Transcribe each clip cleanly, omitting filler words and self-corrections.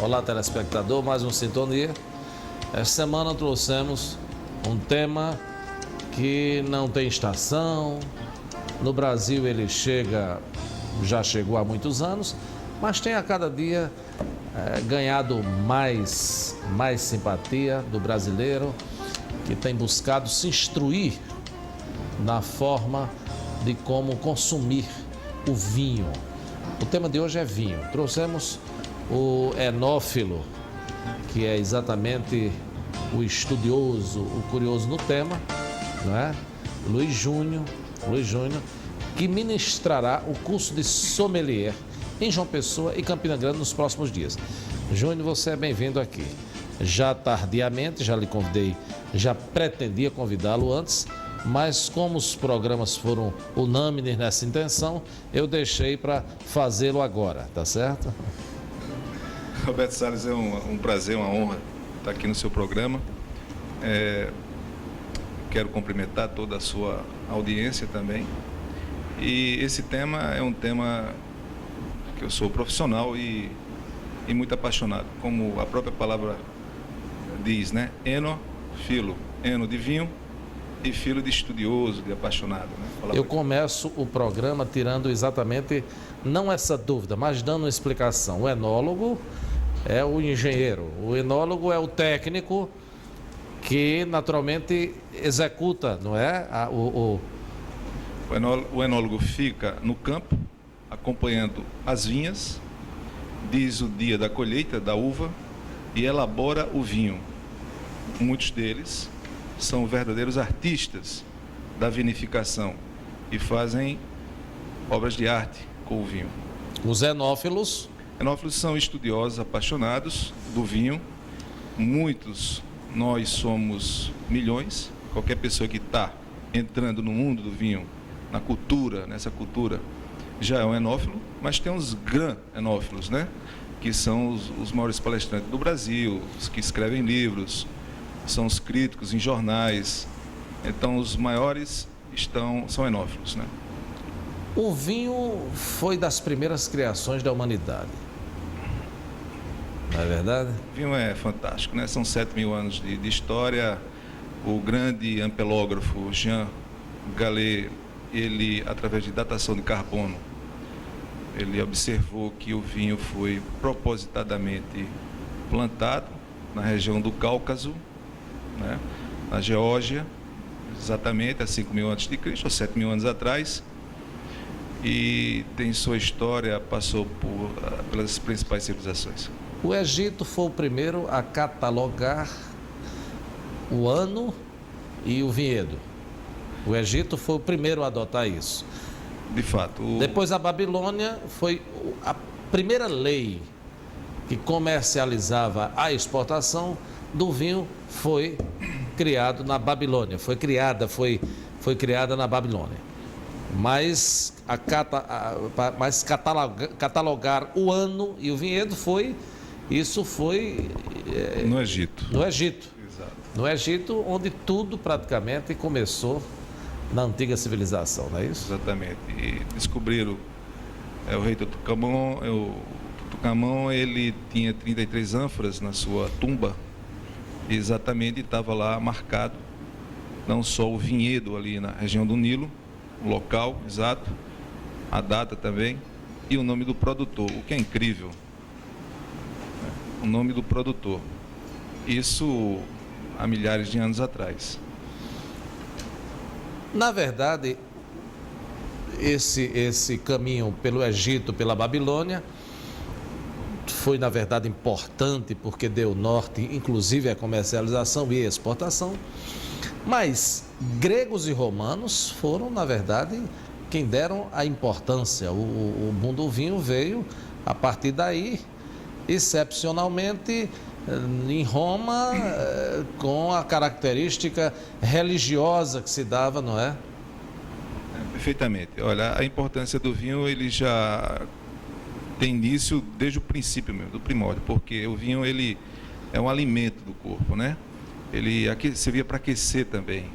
Olá, telespectador, mais um Sintonia. Esta semana trouxemos um tema que não tem estação. No Brasil ele já chegou há muitos anos, mas tem a cada dia ganhado mais simpatia do brasileiro, que tem buscado se instruir na forma de como consumir o vinho. O tema de hoje é vinho. Trouxemos o enófilo, que é exatamente o estudioso, o curioso no tema, não é? Luiz Júnior, que ministrará o curso de sommelier em João Pessoa e Campina Grande nos próximos dias. Júnior, você é bem-vindo aqui. Já tardiamente, já lhe convidei, já pretendia convidá-lo antes, mas como os programas foram unânimes nessa intenção, eu deixei para fazê-lo agora, tá certo? Roberto Salles, é um prazer, uma honra estar aqui no seu programa. Quero cumprimentar toda a sua audiência também. E esse tema é um tema que eu sou profissional e muito apaixonado. Como a própria palavra diz, né? Enófilo, eno de vinho e filo de estudioso, de apaixonado. Né? Eu começo o programa tirando exatamente, não essa dúvida, mas dando uma explicação. O enólogo é o engenheiro, o enólogo é o técnico que naturalmente executa, não é? O enólogo fica no campo, acompanhando as vinhas, diz o dia da colheita da uva e elabora o vinho. Muitos deles são verdadeiros artistas da vinificação e fazem obras de arte com o vinho. Os enófilos? Enófilos são estudiosos, apaixonados do vinho. Muitos, nós somos milhões. Qualquer pessoa que está entrando no mundo do vinho, na cultura, nessa cultura, já é um enófilo, mas tem uns gran enófilos, né? Que são os maiores palestrantes do Brasil, os que escrevem livros, são os críticos em jornais. Então, os maiores são enófilos, né? O vinho foi das primeiras criações da humanidade. Não é verdade? O vinho é fantástico, né? São 7.000 anos de história. O grande ampelógrafo Jean Gallet, ele, através de datação de carbono, ele observou que o vinho foi propositadamente plantado na região do Cáucaso, né? Na Geórgia, exatamente há 5.000 a.C., ou 7.000 anos atrás, e tem sua história, passou pelas principais civilizações. O Egito foi o primeiro a catalogar o ano e o vinhedo. O Egito foi o primeiro a adotar isso. De fato. Depois a Babilônia foi a primeira lei que comercializava a exportação do vinho, foi criado na Babilônia. Foi criada na Babilônia. Mas catalogar o ano e o vinhedo foi no Egito. No Egito. Exato. No Egito, onde tudo praticamente começou na antiga civilização, não é isso? Exatamente. E descobriram o rei Tutancâmon. O Tutancâmon, ele tinha 33 ânforas na sua tumba. E exatamente estava lá marcado não só o vinhedo ali na região do Nilo, o local exato, a data também e o nome do produtor, o que é incrível. O nome do produtor. Isso há milhares de anos atrás. Na verdade, esse caminho pelo Egito, pela Babilônia, foi, na verdade, importante porque deu norte, inclusive, à comercialização e exportação. Mas gregos e romanos foram, na verdade, quem deram a importância. O mundo do vinho veio a partir daí, excepcionalmente, em Roma, com a característica religiosa que se dava, não é? Perfeitamente. Olha, a importância do vinho, ele já tem início desde o princípio mesmo, do primórdio, porque o vinho, ele é um alimento do corpo, né? Ele servia para aquecer também.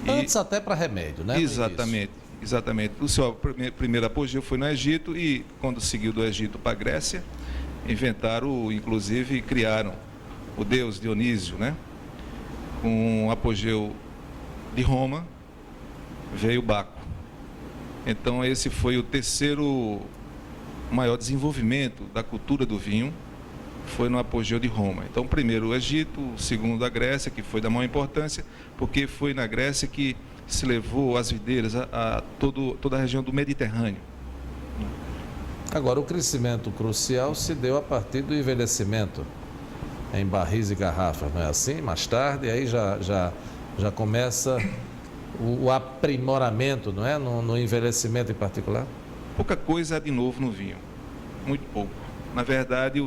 Antes até para remédio, né? Exatamente, exatamente. O seu primeiro apogeu foi no Egito e quando seguiu do Egito para a Grécia inventaram, inclusive criaram o deus Dionísio, né? Com o apogeu de Roma, veio Baco. Então esse foi o terceiro maior desenvolvimento da cultura do vinho, foi no apogeu de Roma. Então, primeiro o Egito, o segundo a Grécia, que foi da maior importância, porque foi na Grécia que se levou as videiras a toda a região do Mediterrâneo. Agora, o crescimento crucial se deu a partir do envelhecimento em barris e garrafas, não é assim? Mais tarde, aí já começa o aprimoramento, não é? No envelhecimento em particular? Pouca coisa há de novo no vinho, muito pouco. Na verdade,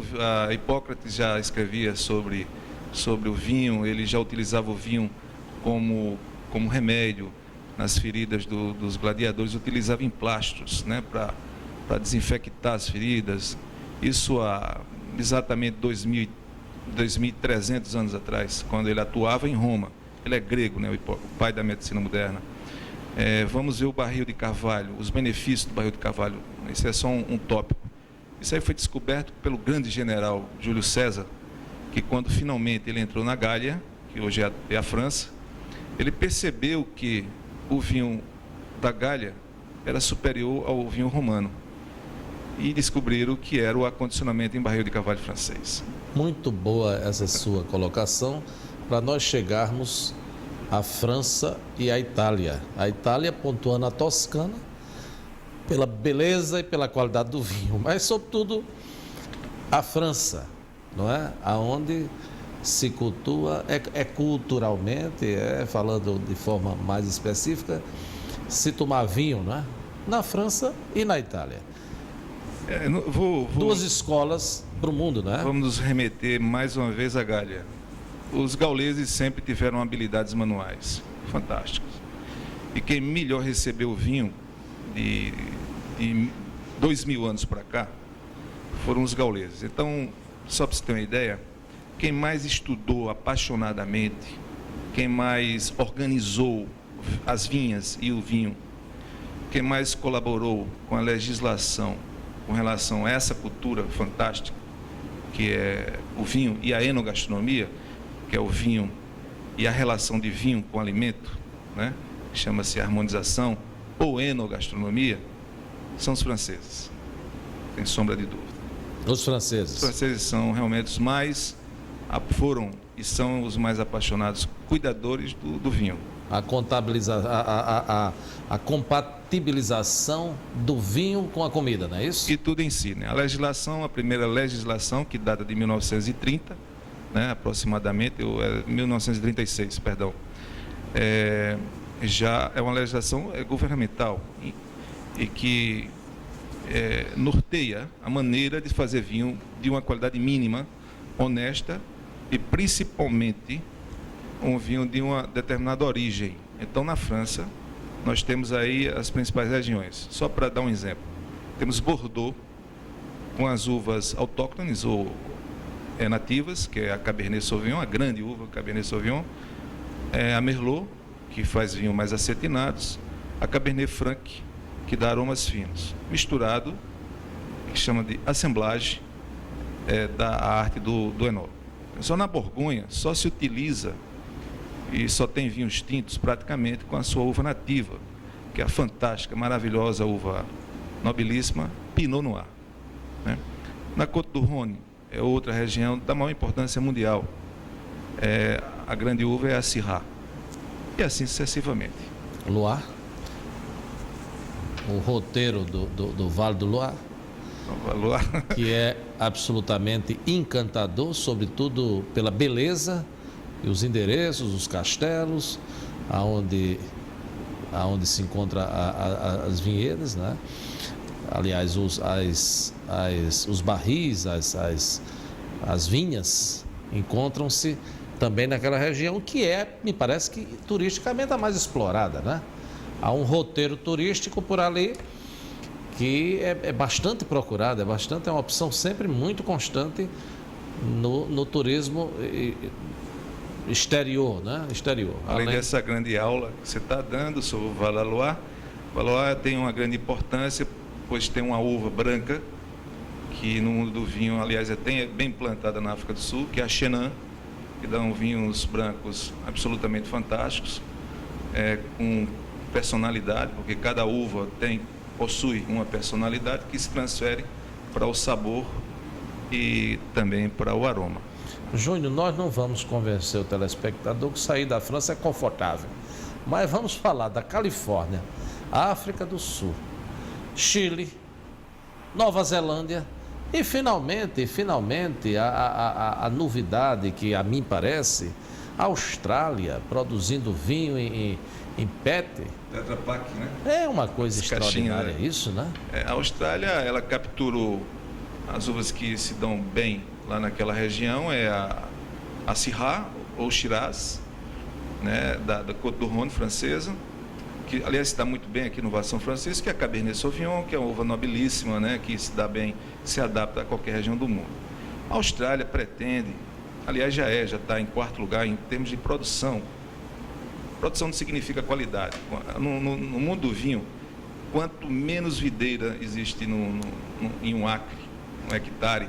Hipócrates já escrevia sobre o vinho, ele já utilizava o vinho como remédio nas feridas dos gladiadores, utilizava emplastros, né, para desinfectar as feridas. Isso há exatamente 2.300 anos atrás, quando ele atuava em Roma. Ele é grego, né, o pai da medicina moderna. Vamos ver o barril de carvalho, os benefícios do barril de carvalho. Isso é só um tópico. Isso aí foi descoberto pelo grande general Júlio César, que quando finalmente ele entrou na Gália, que hoje é a França, ele percebeu que o vinho da Gália era superior ao vinho romano. E descobriram que era o acondicionamento em barril de carvalho francês. Muito boa essa sua colocação, para nós chegarmos à França e à Itália. A Itália pontuando a Toscana pela beleza e pela qualidade do vinho, mas sobretudo a França, não é? Aonde se cultua, culturalmente, falando de forma mais específica, se tomar vinho, não é? Na França e na Itália. Duas escolas para o mundo, não é? Vamos nos remeter mais uma vez à Gália. Os gauleses sempre tiveram habilidades manuais fantásticas. E quem melhor recebeu o vinho de 2.000 anos para cá foram os gauleses. Então, só para você ter uma ideia, quem mais estudou apaixonadamente, quem mais organizou as vinhas e o vinho, quem mais colaborou com a legislação com relação a essa cultura fantástica, que é o vinho e a enogastronomia, que é o vinho e a relação de vinho com alimento, né? Chama-se harmonização ou enogastronomia, são os franceses, sem sombra de dúvida. Os franceses? Os franceses são realmente os mais, foram e são os mais apaixonados cuidadores do vinho. A compatibilização do vinho com a comida, não é isso? E tudo em si, né? A legislação, a primeira legislação, que data de 1930, né, aproximadamente, 1936, perdão, já é uma legislação governamental e que norteia a maneira de fazer vinho de uma qualidade mínima, honesta e principalmente um vinho de uma determinada origem. Então, na França, nós temos aí as principais regiões. Só para dar um exemplo, temos Bordeaux, com as uvas autóctones ou nativas, que é a Cabernet Sauvignon, a grande uva Cabernet Sauvignon, a Merlot, que faz vinho mais acetinados, a Cabernet Franc, que dá aromas finos, misturado, que chama de assemblage da arte do enólogo. Só na Borgonha, só se utiliza e só tem vinhos tintos praticamente com a sua uva nativa, que é a fantástica, maravilhosa uva nobilíssima Pinot Noir, né? Na Côte du Rhône, é outra região da maior importância mundial. A grande uva é a Syrah. E assim sucessivamente. Loire? O roteiro do Vale do Loire? Loire. Que é absolutamente encantador, sobretudo pela beleza e os endereços, os castelos, aonde se encontra as vinhedas, né? Aliás, os barris, as vinhas encontram-se também naquela região que me parece que turisticamente a mais explorada, né? Há um roteiro turístico por ali que é bastante procurado, é uma opção sempre muito constante no turismo exterior, né? Exterior. Além dessa grande aula que você está dando sobre o Val Loire, o Val Loire tem uma grande importância, pois tem uma uva branca que no mundo do vinho, aliás, é bem plantada na África do Sul, que é a Chenin, que dão vinhos brancos absolutamente fantásticos, com personalidade, porque cada uva possui uma personalidade que se transfere para o sabor e também para o aroma. Júnior, nós não vamos convencer o telespectador que sair da França é confortável, mas vamos falar da Califórnia, África do Sul, Chile, Nova Zelândia e finalmente a novidade que a mim parece, a Austrália produzindo vinho em PET. Tetra Pak, né? É uma coisa extraordinária, caixinha, isso, né? A Austrália, ela capturou as uvas que se dão bem lá naquela região, a Syrah ou Shiraz, né, da Côte d'Or francesa, que aliás está muito bem aqui no Vale São Francisco, que é a Cabernet Sauvignon, que é uma uva nobilíssima, né, que se dá bem, se adapta a qualquer região do mundo. A Austrália pretende, aliás já está em quarto lugar em termos de produção. Produção não significa qualidade. No mundo do vinho, quanto menos videira existe em um acre, um hectare,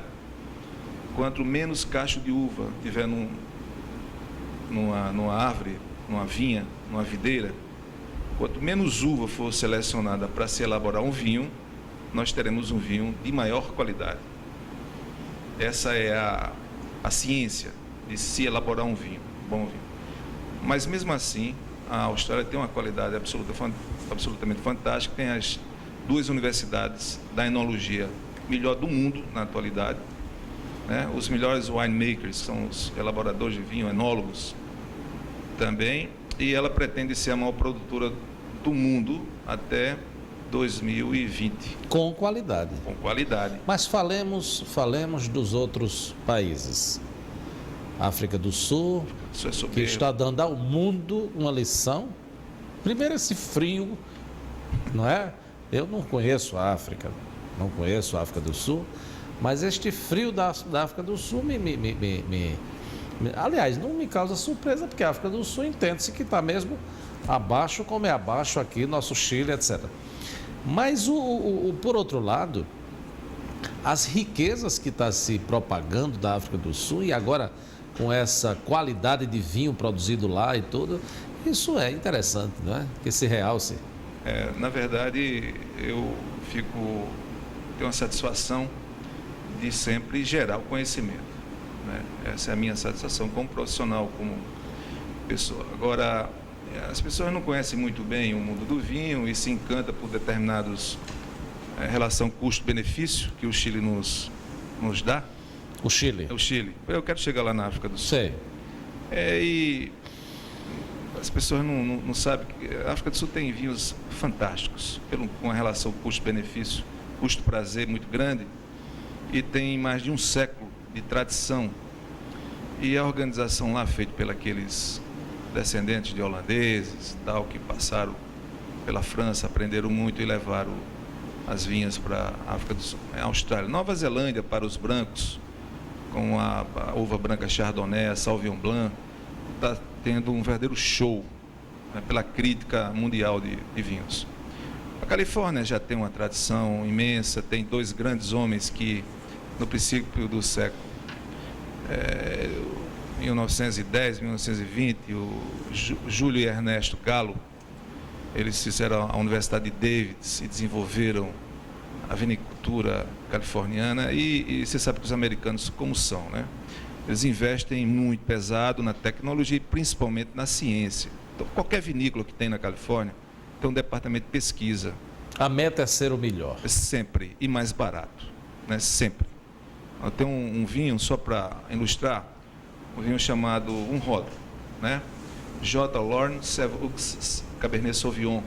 quanto menos cacho de uva tiver numa árvore, numa vinha, numa videira, quanto menos uva for selecionada para se elaborar um vinho, nós teremos um vinho de maior qualidade. Essa é a ciência de se elaborar um vinho, bom vinho. Mas mesmo assim, a Austrália tem uma qualidade absolutamente fantástica, tem as 2 universidades da enologia melhor do mundo na atualidade, né? Os melhores winemakers são os elaboradores de vinho, enólogos também, e ela pretende ser a maior produtora do mundo até 2020. Com qualidade. Com qualidade. Mas falemos dos outros países. África do Sul, que está dando ao mundo uma lição. Primeiro, esse frio, não é? Eu não conheço a África, não conheço a África do Sul, mas este frio da África do Sul aliás, não me causa surpresa, porque a África do Sul entende-se que está mesmo abaixo, como é abaixo aqui, nosso Chile, etc. Mas, por outro lado, as riquezas que está se propagando da África do Sul, e agora com essa qualidade de vinho produzido lá e tudo, isso é interessante, não é? Que se realce. Na verdade, eu tenho uma satisfação de sempre gerar o conhecimento, né? Essa é a minha satisfação como profissional, como pessoa. Agora, as pessoas não conhecem muito bem o mundo do vinho e se encantam por determinados relação custo-benefício que o Chile nos dá. O Chile. É o Chile. Eu quero chegar lá na África do Sul. Sei. E as pessoas não sabem que a África do Sul tem vinhos fantásticos, com uma relação custo-benefício, custo-prazer muito grande, e tem mais de um século de tradição. E a organização lá, feita pelos aqueles descendentes de holandeses, tal, que passaram pela França, aprenderam muito e levaram as vinhas para a África do Sul. A Austrália, Nova Zelândia para os brancos, com a uva branca Chardonnay, a Sauvignon Blanc, está tendo um verdadeiro show, né, pela crítica mundial de vinhos. A Califórnia já tem uma tradição imensa, tem 2 grandes homens que, no princípio do século 1910, 1920, o Júlio e Ernesto Gallo, eles fizeram a Universidade de Davis e desenvolveram a vinicultura californiana, e você sabe que os americanos como são, né? Eles investem muito pesado na tecnologia e principalmente na ciência. Então, qualquer vinícola que tem na Califórnia tem um departamento de pesquisa. A meta é ser o melhor. Sempre, e mais barato, né? Sempre. Eu tenho um vinho, só para ilustrar, um vinho chamado rótulo, né? J. Lorne Sevux Cabernet Sauvignon,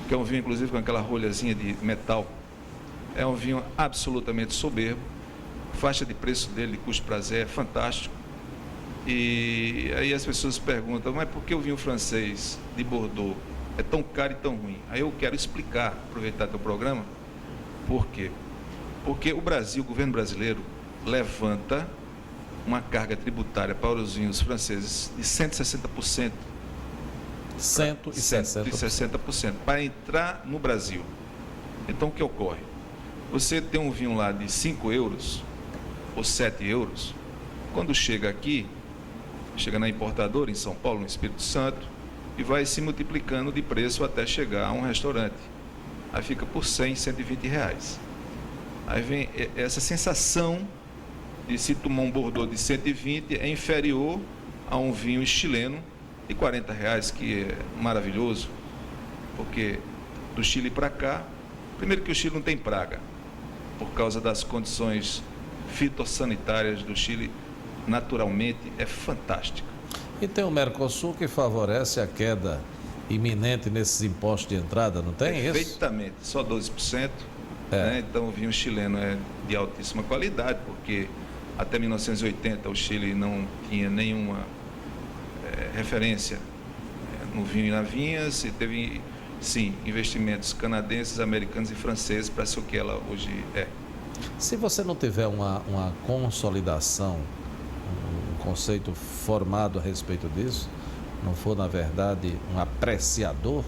que é um vinho, inclusive, com aquela rolhazinha de metal. É um vinho absolutamente soberbo. A faixa de preço dele, de custo-prazer, é fantástico. E aí as pessoas perguntam, mas por que o vinho francês de Bordeaux é tão caro e tão ruim? Aí eu quero explicar, aproveitar teu programa, por quê? Porque o Brasil, o governo brasileiro, levanta uma carga tributária para os vinhos franceses de 160%. 160% para entrar no Brasil. Então, o que ocorre? Você tem um vinho lá de 5 euros ou 7 euros, quando chega aqui, chega na importadora em São Paulo, no Espírito Santo, e vai se multiplicando de preço até chegar a um restaurante. Aí fica por 100, 120 reais. Aí vem essa sensação de se tomar um Bordeaux de 120 é inferior a um vinho chileno de 40 reais, que é maravilhoso, porque do Chile para cá, primeiro que o Chile não tem praga, por causa das condições fitossanitárias do Chile, naturalmente é fantástica. E tem o Mercosul que favorece a queda iminente nesses impostos de entrada, não tem isso? Perfeitamente, só 12%. Né? Então o vinho chileno é de altíssima qualidade, porque até 1980 o Chile não tinha nenhuma referência no vinho e na vinhas, e teve, sim, investimentos canadenses, americanos e franceses para ser o que ela hoje é. Se você não tiver uma consolidação, um conceito formado a respeito disso, não for, na verdade, um apreciador,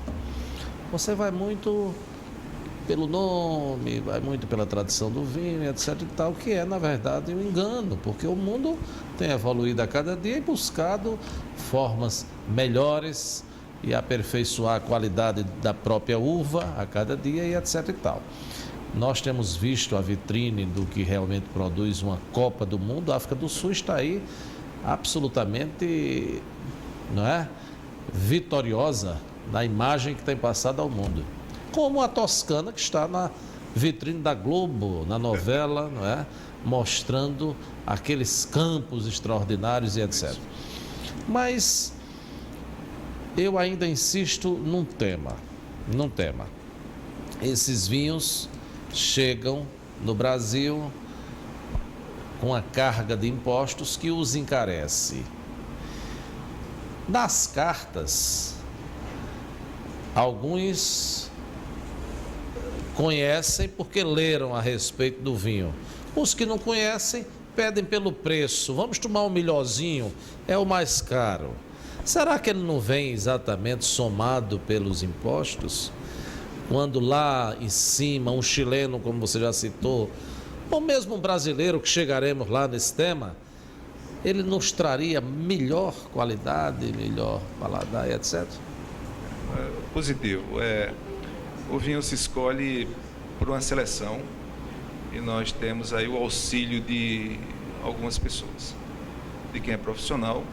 você vai muito pelo nome, vai muito pela tradição do vinho, etc e tal, que é, na verdade, um engano, porque o mundo tem evoluído a cada dia e buscado formas melhores e aperfeiçoar a qualidade da própria uva a cada dia e etc e tal. Nós temos visto a vitrine do que realmente produz uma Copa do Mundo. A África do Sul está aí absolutamente, não é, vitoriosa na imagem que tem passado ao mundo. Como a Toscana, que está na vitrine da Globo, na novela, não é, mostrando aqueles campos extraordinários e etc. Mas eu ainda insisto num tema. Esses vinhos chegam no Brasil com a carga de impostos que os encarece. Nas cartas, alguns conhecem porque leram a respeito do vinho. Os que não conhecem pedem pelo preço. Vamos tomar um melhorzinho, é o mais caro. Será que ele não vem exatamente somado pelos impostos? Quando lá em cima, um chileno, como você já citou, ou mesmo um brasileiro, que chegaremos lá nesse tema, ele nos traria melhor qualidade, melhor paladar, etc. Positivo. O vinho se escolhe por uma seleção e nós temos aí o auxílio de algumas pessoas, de quem é profissional,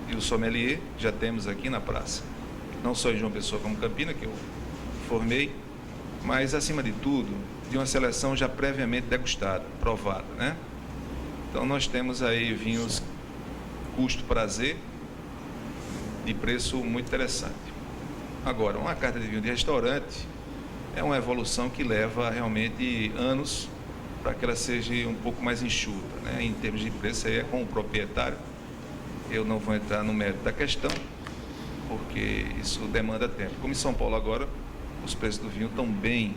e o sommelier já temos aqui na praça, não só em João Pessoa como Campina, que eu formei, mas acima de tudo de uma seleção já previamente degustada, provada, né? Então nós temos aí vinhos custo-prazer de preço muito interessante. Agora, uma carta de vinho de restaurante é uma evolução que leva realmente anos para que ela seja um pouco mais enxuta, né? Em termos de preço, aí é com o proprietário. Eu não vou entrar no mérito da questão, porque isso demanda tempo. Como em São Paulo agora, os preços do vinho estão bem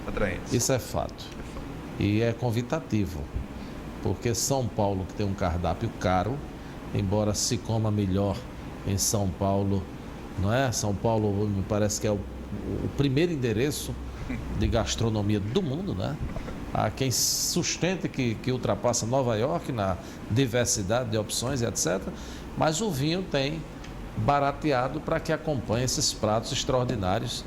atraentes. Isso é fato. E é convidativo, porque São Paulo, que tem um cardápio caro, embora se coma melhor em São Paulo, não é? São Paulo me parece que é o primeiro endereço de gastronomia do mundo, né? Há quem sustente que ultrapassa Nova York na diversidade de opções, etc. Mas o vinho tem barateado para que acompanhe esses pratos extraordinários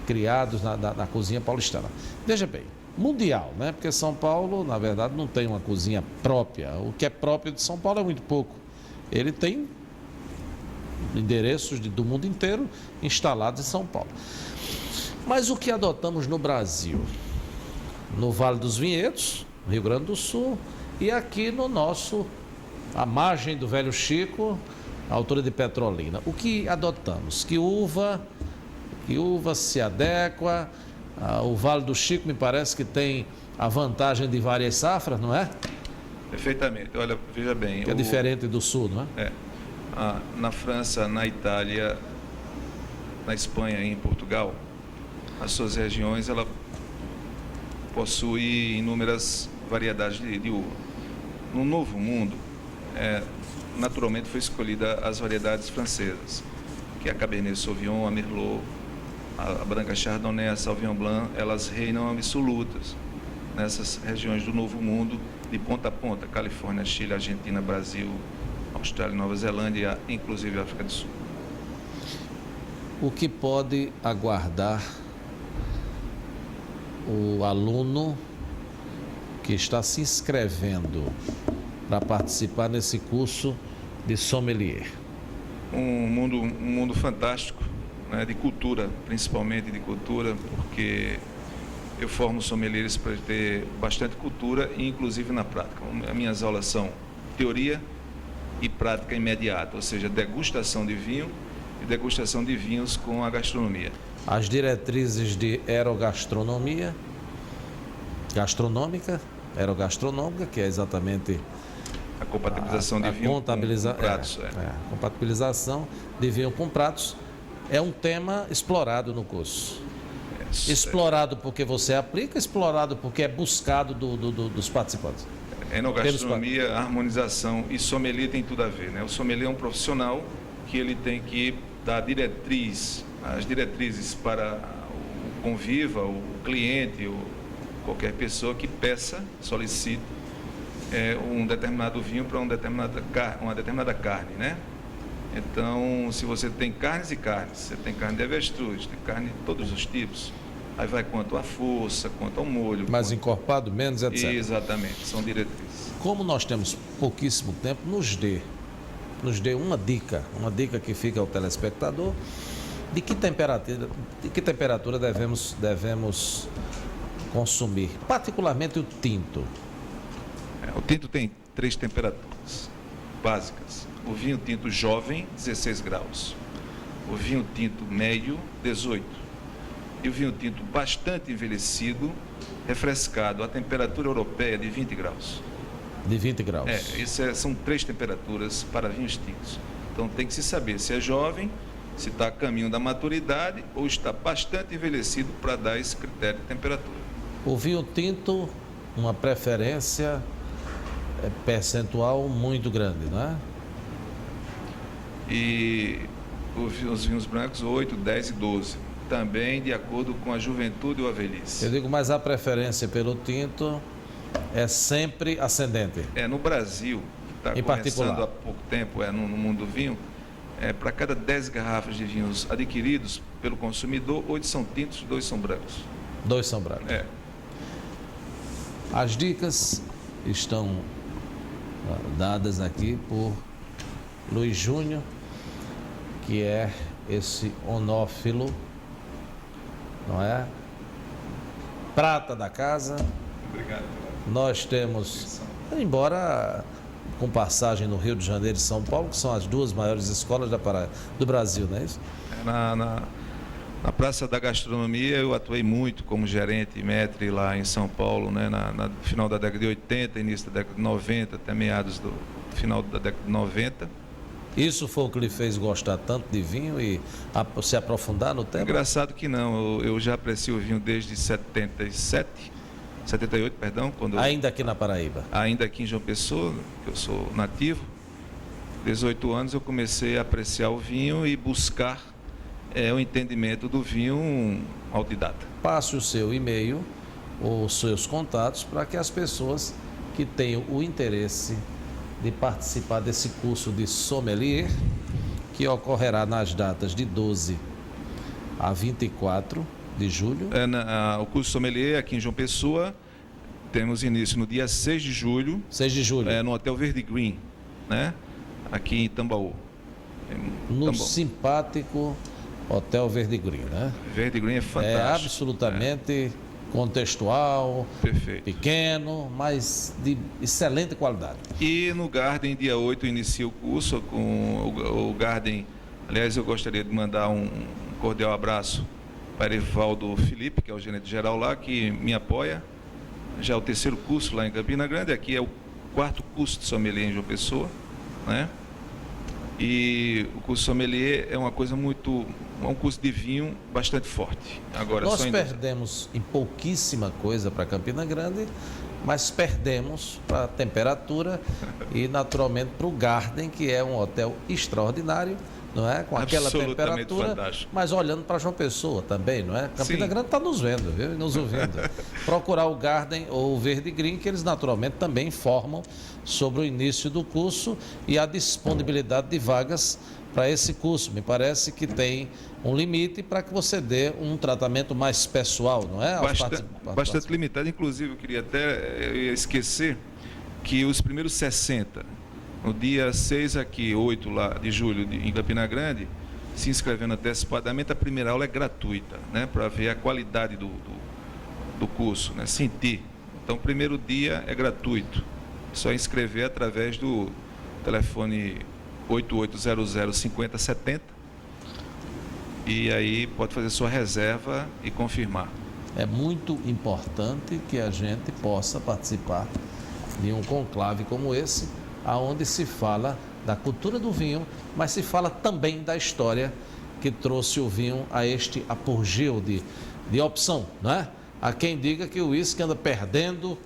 criados na cozinha paulistana. Veja bem, mundial, né? Porque São Paulo, na verdade, não tem uma cozinha própria. O que é próprio de São Paulo é muito pouco. Ele tem endereços do mundo inteiro instalados em São Paulo. Mas o que adotamos no Brasil? No Vale dos Vinhedos, Rio Grande do Sul, e aqui no a margem do Velho Chico, a altura de Petrolina. O que adotamos? Que uva se adequa. O Vale do Chico me parece que tem a vantagem de várias safras, não é? Perfeitamente. Olha, veja bem. Que é diferente do Sul, não é? Na França, na Itália, na Espanha e em Portugal, as suas regiões, ela possui inúmeras variedades de uva. No Novo Mundo, naturalmente foi escolhida as variedades francesas, que é a Cabernet Sauvignon, a Merlot, a branca Chardonnay, a Sauvignon Blanc, elas reinam absolutas nessas regiões do Novo Mundo, de ponta a ponta, Califórnia, Chile, Argentina, Brasil, Austrália, Nova Zelândia e inclusive África do Sul. O que pode aguardar o aluno que está se inscrevendo para participar nesse curso de sommelier? Um mundo fantástico, né, de cultura, principalmente de cultura, porque eu formo sommeliers para ter bastante cultura e inclusive na prática. As minhas aulas são teoria e prática imediata, ou seja, degustação de vinho e degustação de vinhos com a gastronomia. As diretrizes de aerogastronômica, que é exatamente a compatibilização de vinho com pratos. A compatibilização de vinho com pratos é um tema explorado no curso. Explorado porque você aplica, explorado porque é buscado dos participantes. Enogastronomia, harmonização e sommelier tem tudo a ver, né? O sommelier é um profissional que ele tem que dar as diretrizes para o conviva, o cliente, ou qualquer pessoa que peça, solicite um determinado vinho para uma determinada carne, né? Então, se você tem carnes e carnes, você tem carne de avestruz, tem carne de todos os tipos, aí vai quanto à força, quanto ao molho. Mais encorpado, menos, etc. Exatamente, são diretrizes. Como nós temos pouquíssimo tempo, nos dê uma dica que fica ao telespectador de que temperatura devemos consumir, particularmente o tinto. O tinto tem 3 temperaturas básicas. O vinho tinto jovem, 16 graus. O vinho tinto médio, 18. E o vinho tinto bastante envelhecido, refrescado, a temperatura europeia de 20 graus. De 20 graus. São 3 temperaturas para vinhos tintos. Então tem que se saber se é jovem, se está a caminho da maturidade ou está bastante envelhecido para dar esse critério de temperatura. O vinho tinto, uma preferência percentual muito grande, não é? E os vinhos brancos 8, 10 e 12, também de acordo com a juventude ou a velhice. Eu digo, mas a preferência pelo tinto é sempre ascendente. No Brasil, que está começando há pouco tempo, no mundo do vinho, para cada 10 garrafas de vinhos adquiridos pelo consumidor, 8 são tintos, 2 são brancos. 2 são brancos. As dicas estão dadas aqui por Luiz Júnior, que é esse onófilo, não é? Prata da casa. Obrigado. Nós temos, embora com passagem no Rio de Janeiro e São Paulo, que são as 2 maiores escolas do Brasil, não é isso? Na Praça da Gastronomia eu atuei muito como gerente e maître lá em São Paulo, né? No final da década de 80, início da década de 90, até meados do final da década de 90. Isso foi o que lhe fez gostar tanto de vinho e se aprofundar no tema? Engraçado que não, eu já aprecio o vinho desde 78, ainda aqui na Paraíba? Ainda aqui em João Pessoa, que eu sou nativo. 18 anos eu comecei a apreciar o vinho e buscar o entendimento do vinho autodidata. Passe o seu e-mail ou os seus contatos para que as pessoas que tenham o interesse de participar desse curso de sommelier, que ocorrerá nas datas de 12 a 24 de julho. O curso sommelier aqui em João Pessoa, temos início no dia 6 de julho. 6 de julho. No Hotel Verde Green, né? Aqui em Tambaú. Simpático Hotel Verde Green, né? Verde Green é fantástico. É absolutamente contextual, perfeito, pequeno, mas de excelente qualidade. E no Garden, dia 8, inicia o curso com o Garden. Aliás, eu gostaria de mandar um cordial abraço para Evaldo Felipe, que é o gerente geral lá, que me apoia. Já é o 3º curso lá em Campina Grande, aqui é o 4º curso de sommelier em João Pessoa, né? E o curso sommelier é uma coisa é um curso de vinho bastante forte. Agora, nós perdemos em pouquíssima coisa para Campina Grande, mas perdemos para a temperatura e naturalmente para o Garden, que é um hotel extraordinário não é? Com aquela Absolutamente temperatura, fantástico. mas olhando para João Pessoa também, não é? Campina Sim. Grande está nos vendo, viu? E nos ouvindo. Procurar o Garden ou o Verde Green, que eles naturalmente também informam sobre o início do curso e a disponibilidade de vagas para esse curso. Me parece que tem um limite para que você dê um tratamento mais pessoal, não é? Bastante limitado. Inclusive, eu ia esquecer que os primeiros 60, no dia 6 aqui, 8 lá de julho, em Campina Grande, se inscrevendo antecipadamente, a primeira aula é gratuita, né? Para ver a qualidade do curso, né? Sentir. Então, o primeiro dia é gratuito. Só inscrever através do telefone 8800-5070 e aí pode fazer sua reserva e confirmar. É muito importante que a gente possa participar de um conclave como esse, aonde se fala da cultura do vinho, mas se fala também da história que trouxe o vinho a este apogeu de opção, não é? Há quem diga que o uísque anda perdendo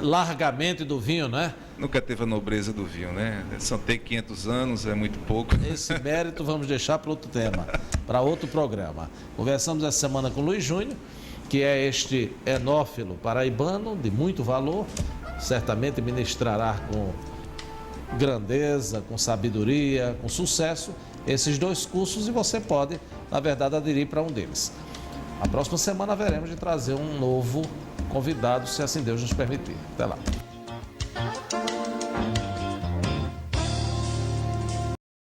largamente do vinho, não é? Nunca teve a nobreza do vinho, né? Só tem 500 anos, é muito pouco. Esse mérito vamos deixar para outro tema, para outro programa. Conversamos essa semana com o Luiz Júnior, que é este enófilo paraibano de muito valor, certamente ministrará com grandeza, com sabedoria, com sucesso esses dois cursos e você pode, na verdade, aderir para um deles. A próxima semana veremos de trazer um novo convidado, se assim Deus nos permitir. Até lá.